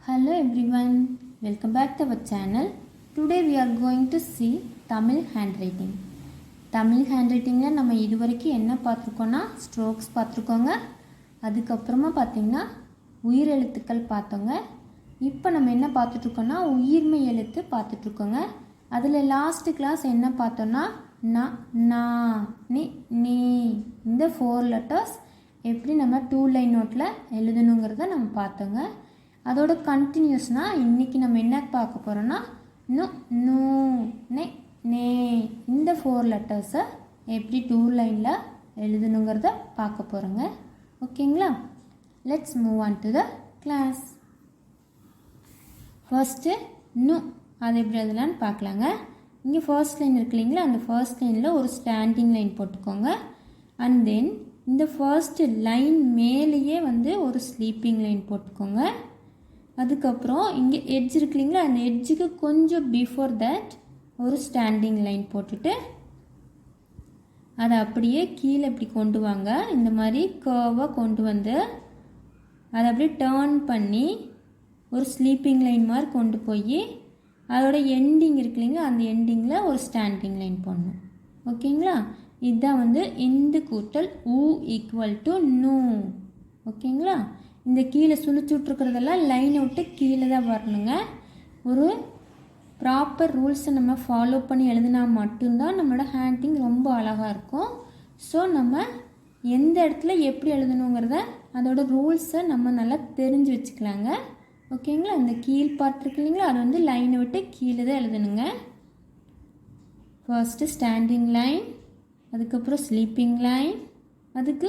Hello everyone, welcome back to our channel. Today we are going to see Tamil handwriting. Tamil handwritingல நம்ம இதுவரைக்கும் என்ன பார்த்துருக்கோம்னா strokes பார்த்துருக்கோங்க. அதுக்கப்புறமா பார்த்தீங்கன்னா உயிரெழுத்துக்கள் பார்த்தோங்க. இப்போ நம்ம என்ன பார்த்துட்ருக்கோம்னா உயிர்மை எழுத்து பார்த்துட்ருக்கோங்க. அதில் லாஸ்ட் கிளாஸ் என்ன பார்த்தோன்னா நா நீ இந்த 4 லெட்டர்ஸ் எப்படி நம்ம 2 லைன் நோட்டில் எழுதணுங்கிறத நம்ம பார்த்தோங்க. அதோட கண்டினியூஸ்னால் இன்றைக்கி நம்ம என்ன பார்க்க போகிறோன்னா நூ நே இந்த 4 லெட்டர்ஸை எப்படி 2 லைனில் எழுதணுங்கிறத பார்க்க போகிறோங்க. ஓகேங்களா? Let's move on to the class. First நூ அது எப்படி எழுதலான்னு பார்க்கலாங்க. இங்கே ஃபர்ஸ்ட் லைன் இருக்கு இல்லைங்களா, அந்த ஃபர்ஸ்ட் லைனில் ஒரு ஸ்டாண்டிங் லைன் போட்டுக்கோங்க. அண்ட் தென் இந்த ஃபர்ஸ்ட்டு லைன் மேலேயே ஒரு ஸ்லீப்பிங் லைன் போட்டுக்கோங்க. அதுக்கப்புறம் இங்கே எட்ஜ் இருக்கு இல்லைங்களா, அந்த எட்ஜுக்கு கொஞ்சம் பிஃபோர் தட் ஒரு ஸ்டாண்டிங் லைன் போட்டுட்டு அதை அப்படியே கீழே இப்படி கொண்டு வாங்க. இந்த மாதிரி கர்வாக கொண்டு வந்து அதை அப்படியே டேர்ன் பண்ணி ஒரு ஸ்லீப்பிங் லைன் மாதிரி கொண்டு போய் அதோட எண்டிங் இருக்கு இல்லைங்களா, அந்த எண்டிங்கில் ஒரு ஸ்டாண்டிங் லைன் போடணும். ஓகேங்களா? இதுதான் இந்து கூட்டல் ஊ ஈக்குவல் டு நூ. ஓகேங்களா? இந்த கீழே சுழிச்சு விட்ருக்கிறதெல்லாம் லைனை விட்டு கீழே தான் வரணுங்க. ஒரு ப்ராப்பர் ரூல்ஸை நம்ம ஃபாலோ பண்ணி எழுதினா மட்டும்தான் நம்மளோட ஹேண்ட்ரைட்டிங் ரொம்ப அழகாக இருக்கும். ஸோ நம்ம எந்த இடத்துல எப்படி எழுதணுங்கிறத அதோட ரூல்ஸை நம்ம நல்லா தெரிஞ்சு வச்சுக்கலாங்க. ஓகேங்களா? இந்த கீழ் பார்ட் இருக்கு இல்லைங்களா, அது லைனை விட்டு கீழே தான் எழுதணுங்க. ஃபர்ஸ்ட்டு ஸ்டாண்டிங் லைன், அதுக்கப்புறம் ஸ்லீப்பிங் லைன், அதுக்கு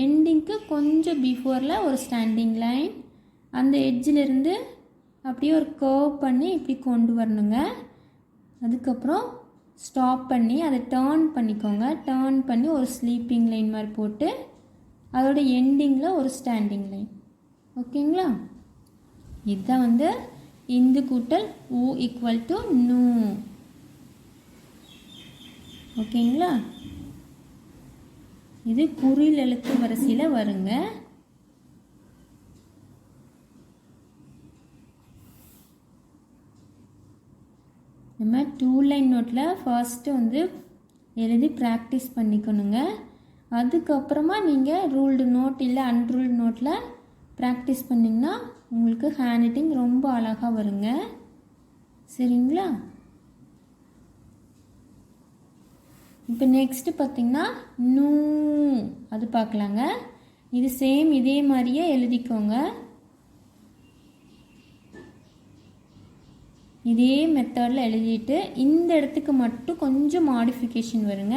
எண்டிங்க்கு கொஞ்சம் பிஃபோரில் ஒரு ஸ்டாண்டிங் லைன், அந்த எட்ஜிலிருந்து அப்படியே ஒரு கர்வ் பண்ணி இப்படி கொண்டு வரணுங்க. அதுக்கப்புறம் ஸ்டாப் பண்ணி அதை டேர்ன் பண்ணிக்கோங்க. டேர்ன் பண்ணி ஒரு ஸ்லீப்பிங் லைன் மாதிரி போட்டு அதோட எண்டிங்கில் ஒரு ஸ்டாண்டிங் லைன். ஓகேங்களா? இதுதான் இந்து கூட்டல் ஊ ஈக்குவல் டு நூ. ஓகேங்களா? இது குறில் எழுத்து வரிசையில் வருங்க. நம்ம 2 லைன் நோட்டில் ஃபர்ஸ்ட்டு எழுதி ப்ராக்டிஸ் பண்ணிக்கணுங்க. அதுக்கப்புறமா நீங்கள் ரூல்டு நோட் இல்லை அன்ரூல்டு நோட்டில் ப்ராக்டிஸ் பண்ணிங்கன்னா உங்களுக்கு ஹேண்ட் ரைட்டிங் ரொம்ப அழகாக வருங்க. சரிங்களா? இப்போ நெக்ஸ்ட்டு பார்த்திங்கன்னா நூ அது பார்க்கலாங்க. இது சேம் இதே மாதிரியே எழுதிக்கோங்க. இதே மெத்தடில் எழுதிட்டு இந்த இடத்துக்கு மட்டும் கொஞ்சம் மாடிஃபிகேஷன் வருங்க.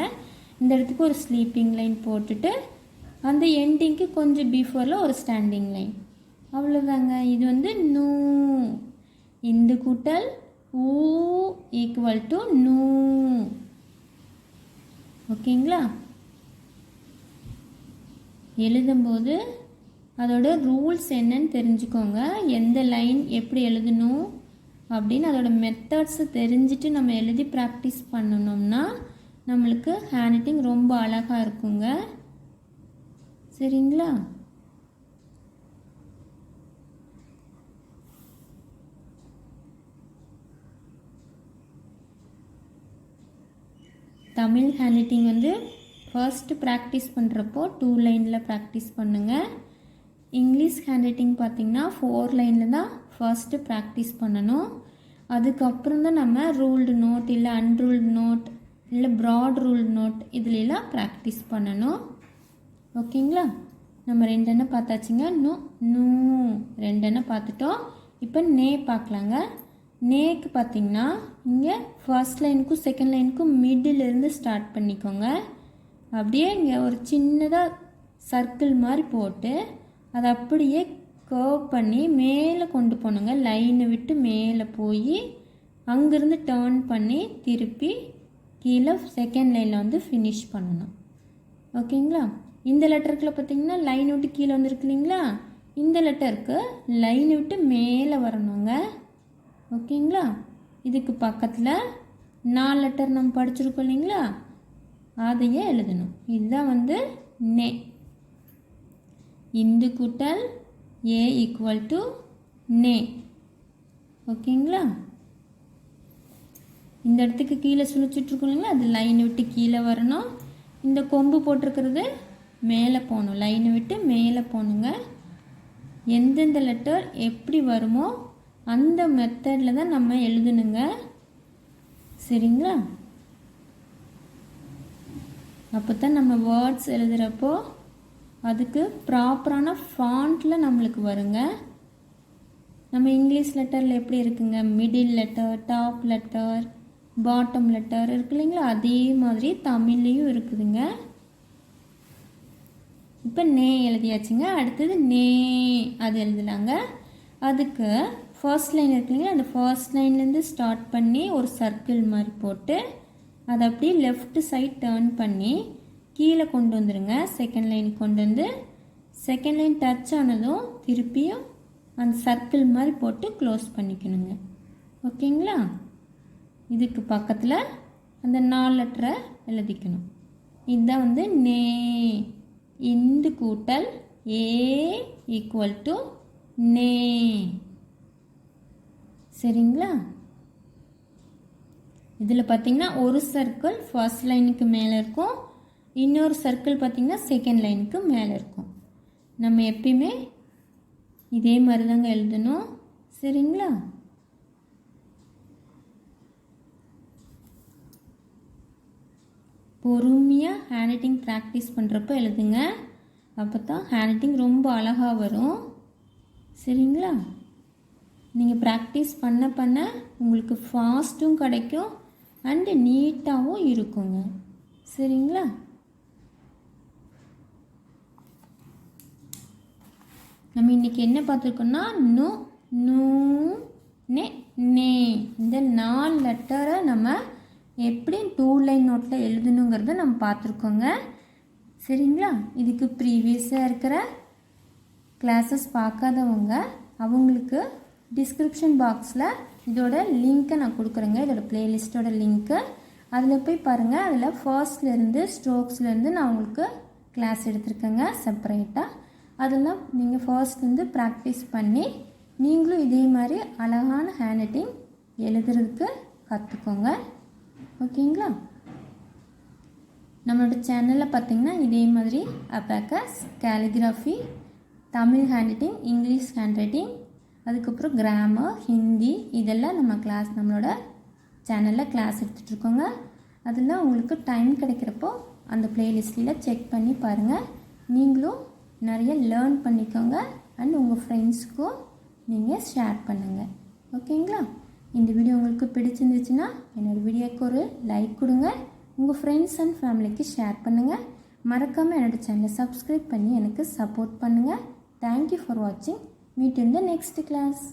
இந்த இடத்துக்கு ஒரு ஸ்லீப்பிங் லைன் போட்டுட்டு அந்த எண்டிங்க்கு கொஞ்சம் பிஃபோரில் ஒரு ஸ்டாண்டிங் லைன். அவ்வளோதாங்க. இது நூ. இந்து கூட்டல் ஊ ஈக்குவல் டு நூ. ஓகேங்களா? எழுதும்போது அதோட ரூல்ஸ் என்னன்னு தெரிஞ்சுக்கோங்க. எந்த லைன் எப்படி எழுதணும் அப்படின்னு அதோட மெத்தட்ஸை தெரிஞ்சுட்டு நம்ம எழுதி ப்ராக்டிஸ் பண்ணணும்னா நம்மளுக்கு ஹேண்ட் ரைட்டிங் ரொம்ப அழகாக இருக்குங்க. சரிங்களா? Tamil hand writing first practice பண்ணுறப்போ 2 லைனில் ப்ராக்டிஸ் பண்ணுங்கள். இங்கிலீஷ் ஹேண்ட் ரைட்டிங் பார்த்திங்கன்னா 4 லைனில் தான் ஃபர்ஸ்ட்டு ப்ராக்டிஸ் பண்ணணும். அதுக்கப்புறம் தான் நம்ம ரூல்டு நோட் இல்லை அன்ரூல்டு நோட் இல்லை ப்ராட் ரூல்டு நோட் இதுலெல்லாம் ப்ராக்டிஸ் பண்ணணும். ஓகேங்களா? நம்ம 2 எண்ணை பார்த்தாச்சுங்க. நூ 2 எண்ணை பார்த்துட்டோம். இப்போ நே பார்க்கலாங்க. நேக்கு பார்த்திங்கன்னா இங்கே ஃபர்ஸ்ட் லைனுக்கும் செகண்ட் லைனுக்கும் மிடிலிருந்து ஸ்டார்ட் பண்ணிக்கோங்க. அப்படியே இங்கே ஒரு சின்னதாக சர்க்கிள் மாதிரி போட்டு அதை அப்படியே கர்வ் பண்ணி மேலே கொண்டு போகணுங்க. லைனை விட்டு மேலே போய் அங்கேருந்து டேர்ன் பண்ணி திருப்பி கீழே செகண்ட் லைனில் ஃபினிஷ் பண்ணணும். ஓகேங்களா? இந்த லெட்டருக்குள்ள பார்த்திங்கன்னா லைனை விட்டு கீழே வந்துருக்கு இல்லைங்களா, இந்த லெட்டருக்கு லைனை விட்டு மேலே வரணுங்க. ஓகேங்களா? இதுக்கு பக்கத்தில் 4 லெட்டர் நம்ம படிச்சிருக்கோம் இல்லைங்களா, அதையே எழுதணும். இதுதான் நே. இந்து கூட்டல் ஏ ஈக்குவல் டு நே. ஓகேங்களா? இந்த இடத்துக்கு கீழே சுழிச்சிட்ருக்கோம் இல்லைங்களா, அது லைனை விட்டு கீழே வரணும். இந்த கொம்பு போட்டிருக்கிறது மேலே போகணும், லைனை விட்டு மேலே போகணுங்க. எந்தெந்த லெட்டர் எப்படி வருமோ அந்த மெத்தடில் தான் நம்ம எழுதணுங்க. சரிங்களா? அப்போ தான் நம்ம வேர்ட்ஸ் எழுதுகிறப்போ அதுக்கு ப்ராப்பரான ஃபாண்ட்டில் நம்மளுக்கு வருங்க. நம்ம இங்கிலீஷ் லெட்டரில் எப்படி இருக்குங்க, middle letter, top letter, bottom letter இருக்கு இல்லைங்களா, அதே மாதிரி தமிழ்லேயும் இருக்குதுங்க. இப்போ நே எழுதியாச்சுங்க. அடுத்தது நே அது எழுதலாங்க. அதுக்கு ஃபர்ஸ்ட் லைன் இருக்கு இல்லைங்களா, அந்த ஃபர்ஸ்ட் லைன்லேருந்து ஸ்டார்ட் பண்ணி ஒரு சர்க்கிள் மாதிரி போட்டு அதை அப்படியே லெஃப்ட் சைட் டேர்ன் பண்ணி கீழே கொண்டு வந்துடுங்க. செகண்ட் லைன் கொண்டு வந்து செகண்ட் லைன் டச் ஆனதும் திருப்பியும் அந்த சர்க்கிள் மாதிரி போட்டு க்ளோஸ் பண்ணிக்கணுங்க. ஓகேங்களா? இதுக்கு பக்கத்தில் அந்த 4 லெட்டரை எழுதிக்கணும். இதுதான் வந்து நே. இந்து கூட்டல் ஏ ஈக்குவல் டு நே. சரிங்களா? இதில் பார்த்திங்கன்னா ஒரு சர்க்கிள் ஃபர்ஸ்ட் லைனுக்கு மேலே இருக்கும், இன்னொரு சர்க்கிள் பார்த்திங்கன்னா செகண்ட் லைனுக்கு மேலே இருக்கும். நம்ம எப்பயுமே இதே மாதிரி தாங்க எழுதணும். சரிங்களா? பொறுமையாக ஹேண்ட் ரைட்டிங் ப்ராக்டிஸ் பண்ணுறப்ப எழுதுங்க. அப்போ தான் ஹேண்ட் ரைட்டிங் ரொம்ப அழகாக வரும். சரிங்களா? நீங்கள் ப்ராக்டிஸ் பண்ண பண்ண உங்களுக்கு ஃபாஸ்ட்டும் கிடைக்கும் அண்டு நீட்டாகவும் இருக்குங்க. சரிங்களா? நம்ம இன்றைக்கி என்ன பார்த்துருக்கோன்னா நு, நூ, நே, நே இந்த 4 லெட்டரை நம்ம எப்படி 2 லைன் நோட்டில் எழுதணுங்கிறத நம்ம பார்த்துருக்கோங்க. சரிங்களா? இதுக்கு ப்ரீவியஸாக இருக்கிற கிளாஸஸ் பார்க்காதவங்க அவங்களுக்கு டிஸ்கிரிப்ஷன் பாக்ஸில் இதோட லிங்க்கை நான் கொடுக்குறேங்க, இதோட ப்ளேலிஸ்ட்டோட லிங்க்கு. அதில் போய் பாருங்கள். அதில் ஃபர்ஸ்ட்லேருந்து ஸ்ட்ரோக்ஸ்லேருந்து நான் உங்களுக்கு கிளாஸ் எடுத்திருக்கேங்க செப்பரேட்டாக. அதெல்லாம் நீங்கள் ஃபர்ஸ்ட்லேருந்து ப்ராக்டிஸ் பண்ணி நீங்களும் இதே மாதிரி அழகான ஹேண்ட் ரைட்டிங் எழுதுறதுக்கு கற்றுக்கோங்க. ஓகேங்களா? நம்மளோட சேனலில் பார்த்திங்கன்னா இதே மாதிரி abacus, calligraphy, Tamil hand writing, English hand writing, அதுக்கப்புறம் கிராமர், ஹிந்தி இதெல்லாம் நம்மளோட சேனலில் கிளாஸ் எடுத்துகிட்ருக்கோங்க. அதெல்லாம் உங்களுக்கு டைம் கிடைக்கிறப்போ அந்த ப்ளேலிஸ்ட்டில் செக் பண்ணி பாருங்கள். நீங்களும் நிறைய லேர்ன் பண்ணிக்கோங்க அண்ட் உங்கள் ஃப்ரெண்ட்ஸுக்கும் நீங்கள் ஷேர் பண்ணுங்கள். ஓகேங்களா? இந்த வீடியோ உங்களுக்கு பிடிச்சிருந்துச்சுன்னா என்னோடய வீடியோக்கு ஒரு லைக் கொடுங்க, உங்கள் ஃப்ரெண்ட்ஸ் அண்ட் ஃபேமிலிக்கு ஷேர் பண்ணுங்கள். மறக்காமல் என்னோடய சேனலை சப்ஸ்கிரைப் பண்ணி எனக்கு சப்போர்ட் பண்ணுங்கள். தேங்க்யூ ஃபார் வாட்சிங். Meet in the next class.